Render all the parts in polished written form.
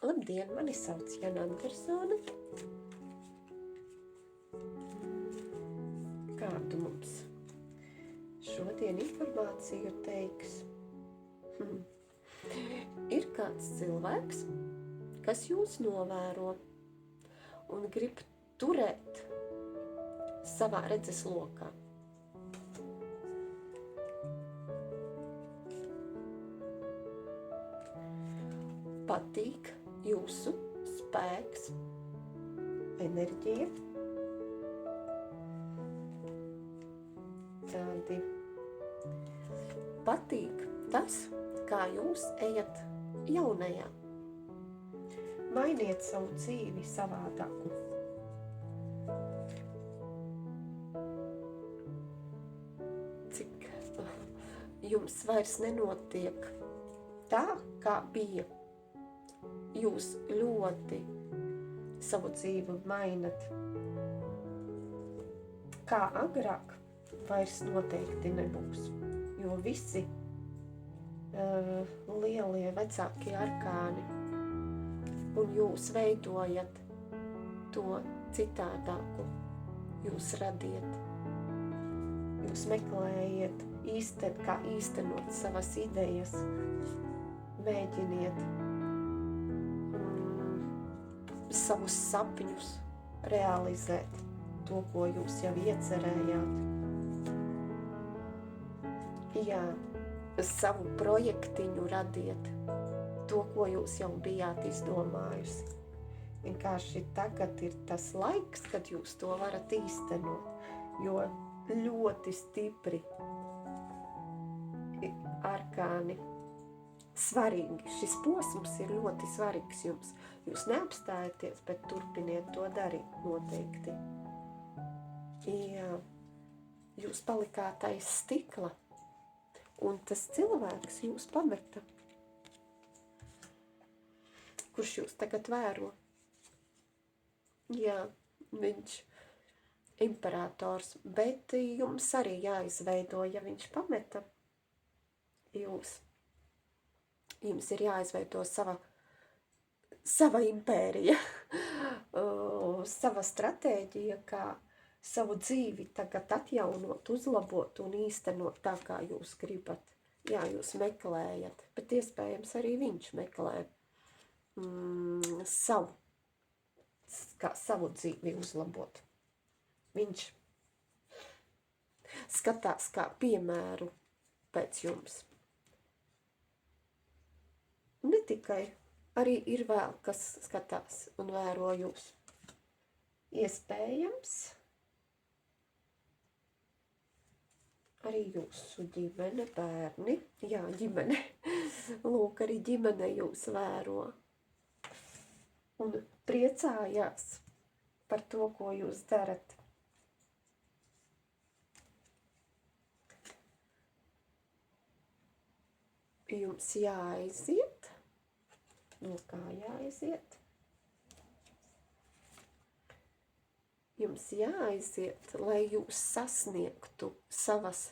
Labdien, mani sauc Jana Andersone. Kādu mums šodien informāciju teiks? Ir kāds cilvēks, kas jūs novēro un grib turēt savā redzes lokā. Patīk jūsu spēks, enerģija. Tādi patīk tas, kā jūs ejat jaunajā. Mainiet savu dzīvi savādāku. Cik jums vairs nenotiek tā, kā bija. Jūs ļoti savu dzīvi mainat. Kā agrāk vairs noteikti nebūs, jo visi lielie vecākie arkāni un jūs veidojat to citādāku. Jūs radiet, jūs meklējiet, kā īstenot savas idejas, mēģiniet savus sapņus realizēt, to, ko jūs jau iecerējāt. Jā, savu projektiņu radiet, to, ko jūs jau bijāt izdomājusi. Vienkārši tagad ir tas laiks, kad jūs to varat īstenot, jo ļoti stipri arkāni svarīgi. Šis posms ir ļoti svarīgs jums. Jūs neapstājieties, bet turpiniet to darīt noteikti. Jā, jūs palikāt aiz stikla, un tas cilvēks jūs pameta. Kurš jūs tagad vēro? Jā, viņš imperators, bet jums arī jāizveido, ja viņš pameta jūs. Jums ir jāizveido sava impērija, sava stratēģija, kā savu dzīvi tagad atjaunot, uzlabot un īstenot tā, kā jūs gribat. Jā, jūs meklējat, bet iespējams arī viņš meklē savu dzīvi uzlabot. Viņš skatās kā piemēru pēc jums. Ne tikai, arī ir vēl, kas skatās un vēro jūs. Iespējams, arī jūsu ģimene, bērni, jā, ģimene, lūk, arī ģimene jūs vēro un priecājās par to, ko jūs darat. Jums jāaiziet. No kā jāaiziet? Jums jāaiziet, lai jūs sasniegtu savas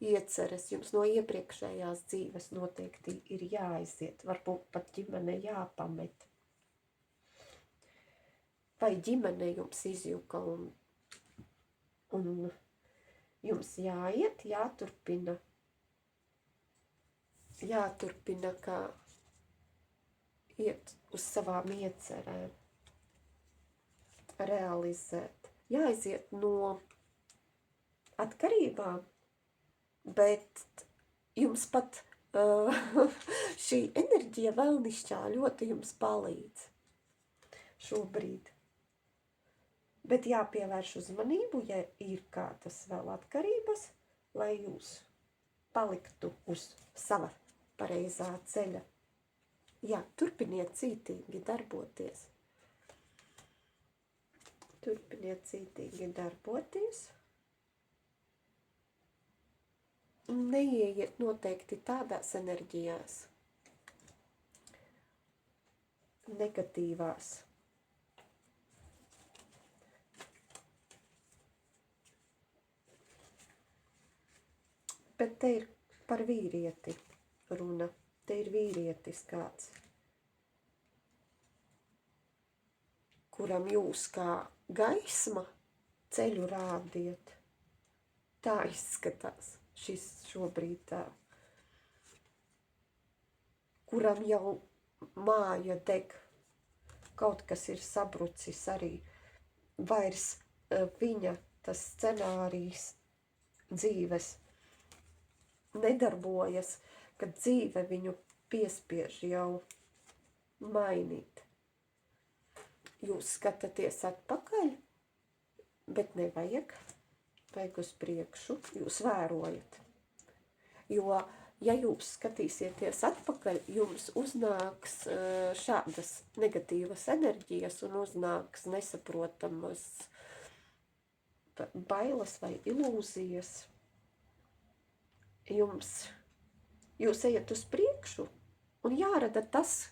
ieceres. Jums no iepriekšējās dzīves noteikti ir jāaiziet. Varbūt pat ģimene jāpamet. Vai ģimene jums izjuka un jums jāiet, jāturpina kā iet uz savām iecerēm, realizēt. Jāiziet no atkarībām, bet jums pat šī enerģija vēlnišķā ļoti jums palīdz šobrīd. Bet jāpievērš uzmanību, ja ir kādas vēl atkarības, lai jūs paliktu uz sava pareizā ceļa. Jā, turpiniet cītīgi darboties. Turpiniet cītīgi darboties. Neieiet noteikti tādās enerģijās, negatīvās. Bet te ir par vīrieti runa. Te ir vīrietis kāds. kuram jūs kā gaisma ceļu rādiet. Tā izskatās šis šobrīd tā. Kuram jau māja deg, kaut kas ir sabrucis arī, vairs viņa tas scenārijs dzīves nedarbojas, kad dzīve viņu piespiež jau mainīt. Jūs skatāties atpakaļ, bet nevajag uz priekšu, jūs vērojat. Jo, ja jūs skatīsieties atpakaļ, jums uznāks šādas negatīvas enerģijas un uznāks nesaprotamas bailes vai ilūzijas. Jūs ejat uz priekšu un jārada tas,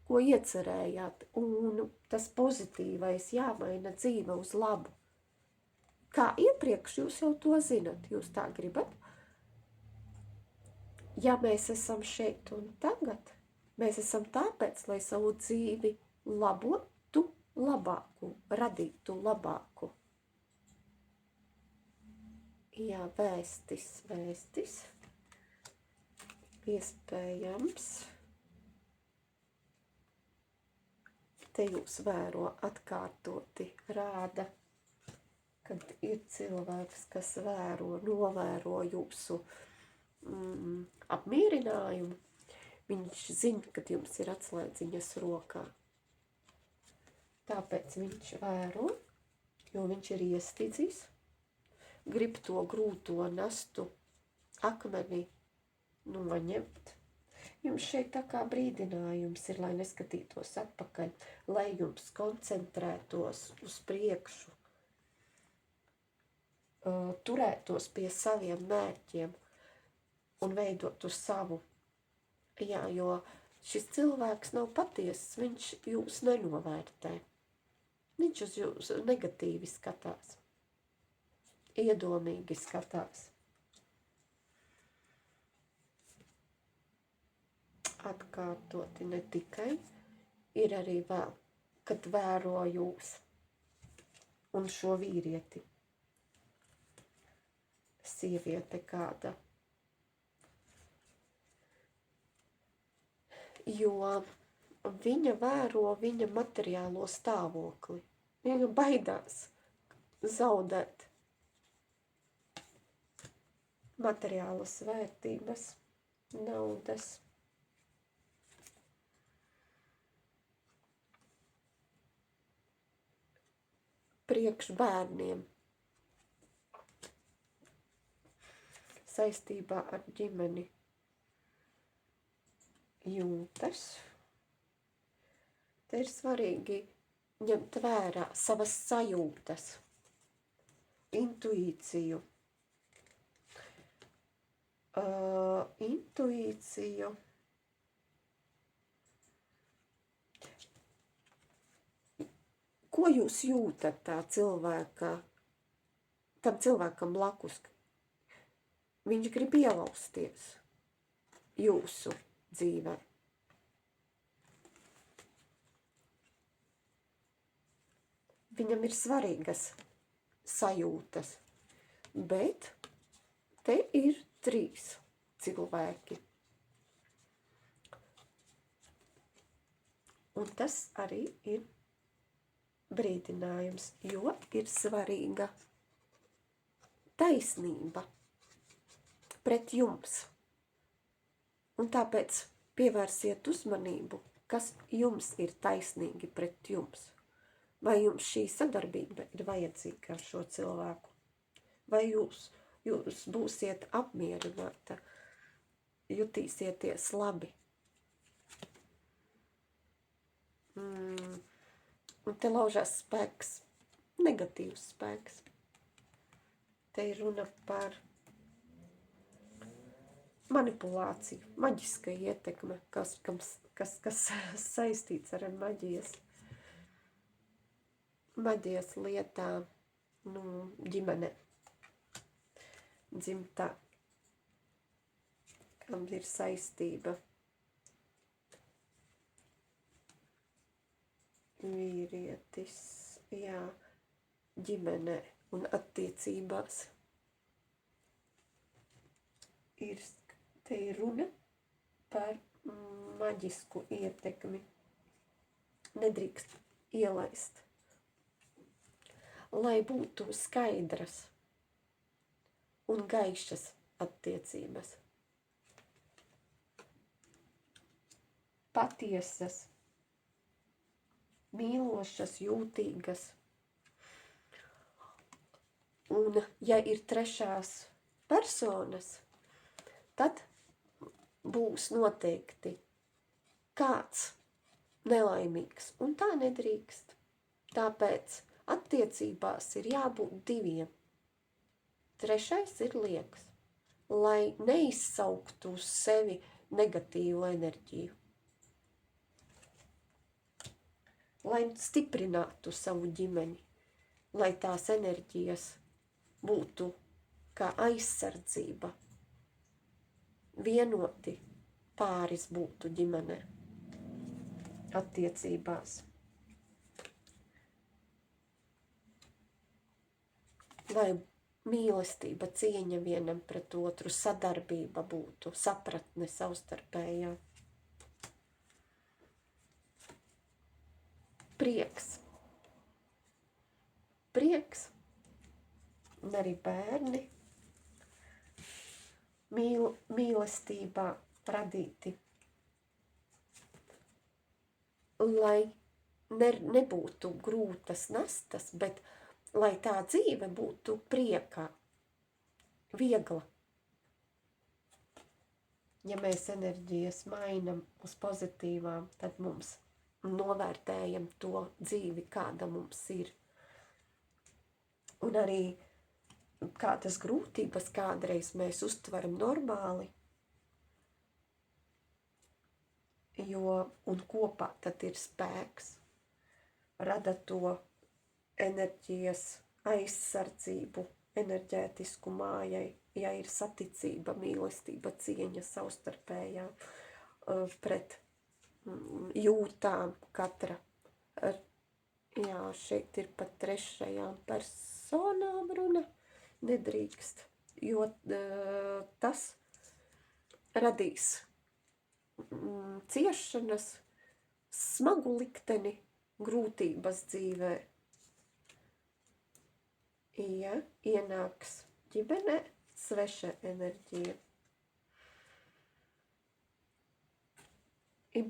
ko iecerējāt, un tas pozitīvais jāmaina dzīve uz labu. Kā iepriekš jūs jau to zinat, jūs tā gribat. Ja mēs esam šeit un tagad, mēs esam tāpēc, lai savu dzīvi labotu labāku, radītu labāku. Jā, vēstis. Iespējams. Te jūs vēro atkārtoti rāda, kad ir cilvēks, kas novēro jūsu apmierinājumu. Viņš zina, kad jums ir atslēdziņas rokā. Tāpēc viņš vēro, jo viņš ir iestidzis, grib to grūto nastu akmeni noņemt. Jums šeit tā kā brīdinājums ir, lai neskatītos atpakaļ, lai jums koncentrētos uz priekšu, turētos pie saviem mērķiem un veidotu savu. Jā, jo šis cilvēks nav patiesas, viņš jūs nenovērtē. Viņš uz jūs negatīvi skatās, iedomīgi skatās. Atkārtoti ne tikai, ir arī vēl, kad vēro jūs un šo vīrieti. Sieviete kāda. Jo viņa vēro viņa materiālo stāvokli. Viņa baidās zaudēt materiālas vērtības, naudas. Priekš bērniem. Saistībā ar ģimeni jūtas. Te ir svarīgi ņemt vērā savas sajūtas, intuīciju. Intuīciju. Ko jūs jūtat tā tam cilvēkam blakus? Viņš grib ielausties jūsu dzīvē. Viņam ir svarīgas sajūtas, bet te ir 3 cilvēki. Un tas arī ir brīdinājums, jo ir svarīga taisnība pret jums. Un tāpēc pievērsiet uzmanību, kas jums ir taisnīgi pret jums. Vai jums šī sadarbība ir vajadzīga ar šo cilvēku? Vai jūs būsiet apmierināta, jutīsieties labi? Un te laužās spēks, negatīvs spēks. Te ir runa par manipulāciju, maģiska ietekme, kas saistīts ar maģijas lietām, ģimene, dzimtā, kam ir saistība. Vīri. vīrietis, jā, ģimenē un attiecībās. Te ir runa par maģisku ietekmi. Nedrīkst ielaist. Lai būtu skaidras un gaišas attiecības. Patiesas, mīlošas, jūtīgas. Un ja ir trešās personas, tad būs noteikti kāds nelaimīgs. Un tā nedrīkst. Tāpēc attiecībās ir jābūt diviem. Trešais ir liekas, lai neizsauktu uz sevi negatīvu enerģiju. Lai stiprinātu savu ģimeni, lai tās enerģijas būtu kā aizsardzība, vienoti pāris būtu ģimenē, attiecībās. Lai mīlestība, cieņa vienam pret otru, sadarbība būtu, sapratne savstarpējā. Prieks, un arī bērni mīlestībā radīti, lai nebūtu grūtas nastas, bet lai tā dzīve būtu priekā, viegla. Ja mēs enerģijas mainam uz pozitīvām, tad mums novērtējam to dzīvi, kāda mums ir. Un arī kādas grūtības kādreiz mēs uztveram normāli, un kopā tad ir spēks, rada to enerģijas aizsardzību, enerģētisku mājai, ja ir saticība, mīlestība, cieņa savstarpējā pret jūtām katra. Jā, šeit ir pat trešajām personām runa, nedrīkst, jo tas radīs ciešanas, smagu likteni, grūtības dzīvē. Ja ienāks ģimenē sveša enerģija,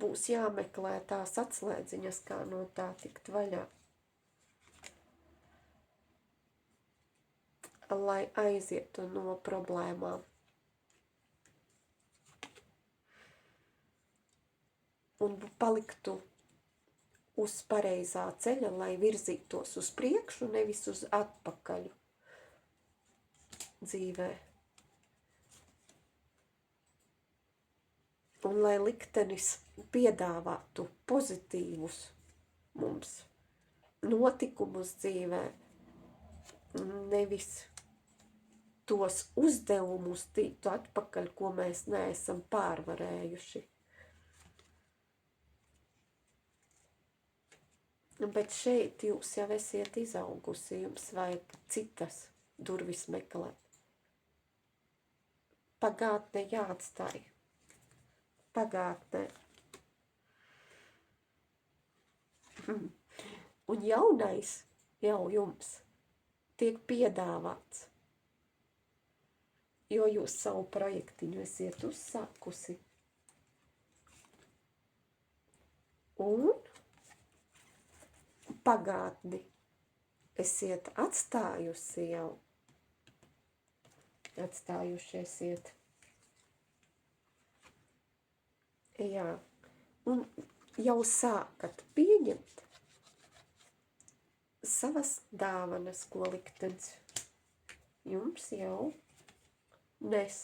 būs jāmeklē tās atslēdziņas, kā no tā tikt vaļā, lai aizietu no problēmām. Un paliktu uz pareizā ceļa, lai virzītos uz priekšu, nevis uz atpakaļu dzīvē. Un lai liktenis piedāvātu pozitīvus mums notikumus dzīvē, nevis tos uzdevumus tītu atpakaļ, ko mēs neesam pārvarējuši. Bet šeit jūs jau esiet izaugusi, jums vajag citas durvis meklēt. Pagātne jāatstāj. Pagātnē. Un jaunais jau jums tiek piedāvāts, jo jūs savu projektiņu esiet uzsākusi. Un pagātni esiet atstājusi jau, atstājušiesiet. Jā, un jau sākat pieņemt savas dāvanas, ko liktenis jums jau nes.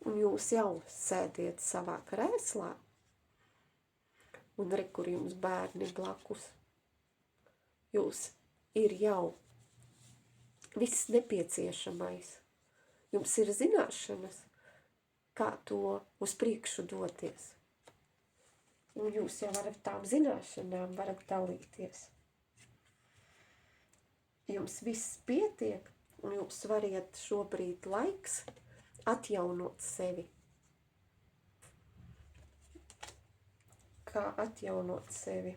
Un jūs jau sēdiet savā krēslā, un re, kur jums bērni blakus. Jūs ir jau viss nepieciešamais. Jums ir zināšanas, kā to uz priekšu doties. Un jūs jau ar tām zināšanām varat dalīties. Jums viss pietiek, un jūs variet šobrīd laiks atjaunot sevi. Kā atjaunot sevi?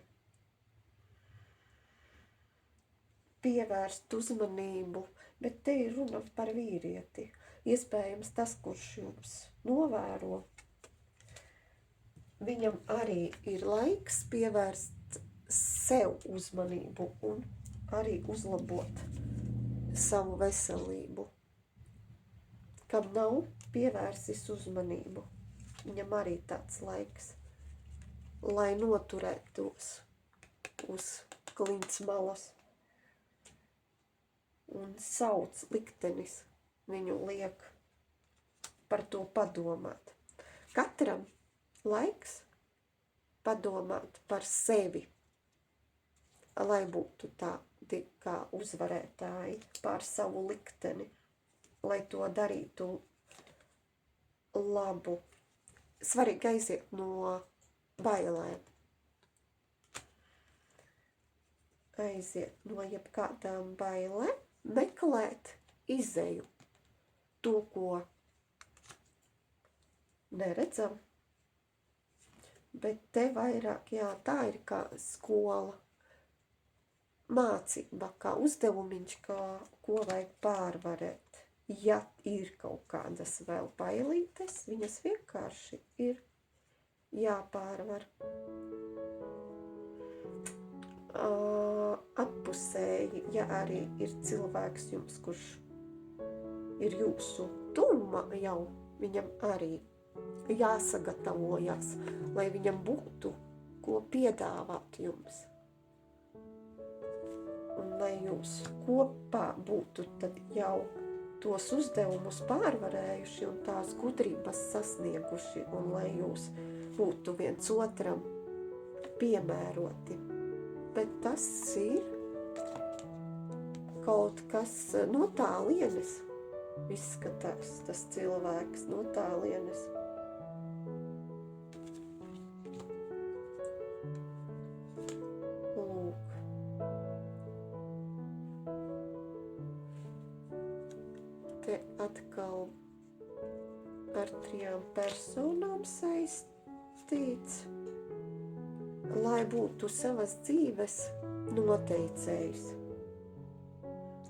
Pievērst uzmanību, bet te ir runa par vīrieti. Iespējams tas, kurš jums novēro, viņam arī ir laiks pievērst sev uzmanību un arī uzlabot savu veselību. Kam nav pievērsis uzmanību, viņam arī tāds laiks, lai noturētos uz klints malas. Un sauc liktenis viņu liek par to padomāt. Katram laiks padomāt par sevi, lai būtu tādi kā uzvarētāji pār savu likteni, lai to darītu labu. Svarīgi aiziet no bailēm. Aiziet no jebkādām bailēm, meklēt izeju, to, ko neredzam, bet te vairāk, jā, tā ir kā skola, mācība, kā uzdevumiņš, ko vajag pārvarēt. Ja ir kaut kādas vēl bailītes, viņas vienkārši ir jāpārvar. Atpusēji, ja arī ir cilvēks jums, kurš ir jūsu tuvumā jau, viņam arī jāsagatavojas, lai viņam būtu, ko piedāvāt jums. Un lai jūs kopā būtu tad jau tos uzdevumus pārvarējuši un tās gudrības sasnieguši, un lai jūs būtu viens otram piemēroti. Bet tas ir kaut kas no tālienes. Izskatās tas cilvēks no tālienes. Lūk. Te atkal ar 3 personām saistīts. Lai būtu savas dzīves noteicējs.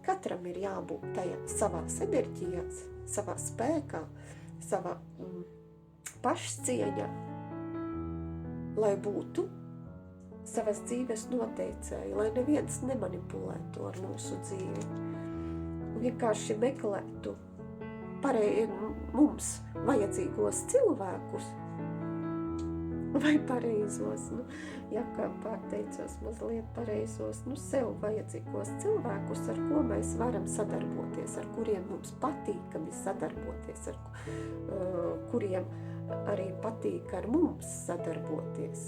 Katram ir jābūt tajā savās enerģijās, savā spēkā, savā pašcieņā, lai būtu savas dzīves noteicēji, lai neviens nemanipulētu ar mūsu dzīvi. Vienkārši meklētu mums vajadzīgos cilvēkus, vai pareizos, ja kā pārteicos mazliet pareizos, sev vajadzīgos cilvēkus, ar ko mēs varam sadarboties, ar kuriem mums patīkami sadarboties, ar kuriem arī patīk ar mums sadarboties,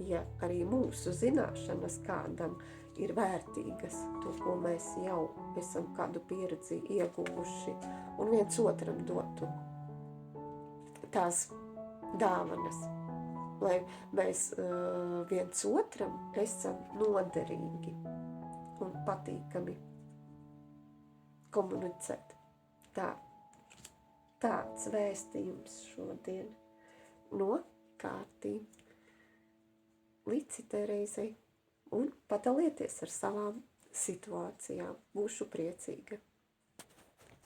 ja arī mūsu zināšanas kādam ir vērtīgas, to, ko mēs jau esam kādu pieredzi ieguvuši, un viens otram dotu tās dāvanas, lai mēs viens otram esam noderīgi un patīkami komunicēt. Tāds vēstījums šodien no Kārtī. Līdz citai reizei un padalieties ar savām situācijām. Būšu priecīga.